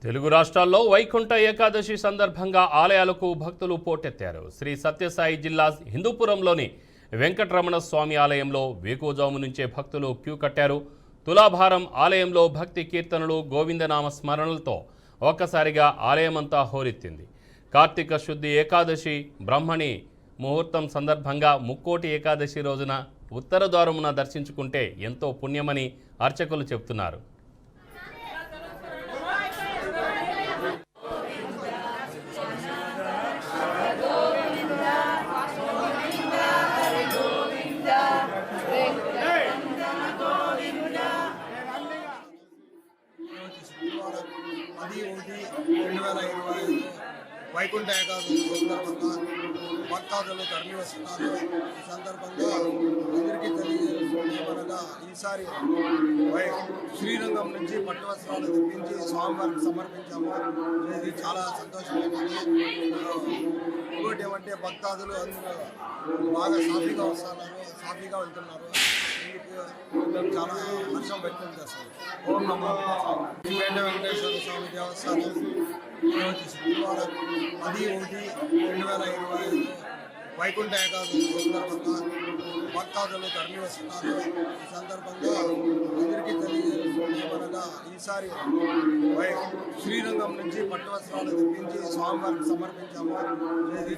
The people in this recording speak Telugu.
తెలుగు రాష్ట్రాల్లో వైకుంఠ ఏకాదశి సందర్భంగా ఆలయాలకు భక్తులు పోటెత్తారు. శ్రీ సత్యసాయి జిల్లా హిందూపురంలోని వెంకటరమణ స్వామి ఆలయంలో వేకువజాము నుంచే భక్తులు క్యూ కట్టారు. తులాభారం ఆలయంలో భక్తి కీర్తనలు, గోవిందనామ స్మరణలతో ఒక్కసారిగా ఆలయమంతా హోరెత్తింది. కార్తీక శుద్ధి ఏకాదశి బ్రహ్మణి ముహూర్తం సందర్భంగా ముక్కోటి ఏకాదశి రోజున ఉత్తర ద్వారమున దర్శించుకుంటే ఎంతో పుణ్యమని అర్చకులు చెబుతున్నారు. వైకుంఠ ఏకాదశి సందర్భంగా భక్తాదులు తరలి వస్తున్నారు. ఈ సందర్భంగా అందరికీ తెలియజేయమనగా ఈసారి శ్రీరంగం నుంచి పట్టు వస్త్రాలు తెప్పించి స్వామివారికి సమర్పించాము. ఇది చాలా సంతోషమైనది. ఇంకోటి ఏమంటే భక్తాదులు అందరూ బాగా సాఫీగా వస్తున్నారు, సాఫీగా వెళ్తున్నారు. మేము చాలా హర్షం వ్యక్తం చేస్తాం. ఓం నమో వెంకటేశ్వర స్వామి దేవస్థానం ఈరోజు శుక్రవారం 10/1/2025 వైకుంఠ ఏకాదశి సందర్భంగా భక్తాదులు తరలి వస్తున్నారు. ఈ సందర్భంగా అందరికీ తెలియజేయమనగా ఈసారి శ్రీరంగం నుంచి పట్టు వస్త్రాలు తెప్పించి స్వామివారికి సమర్పించాము.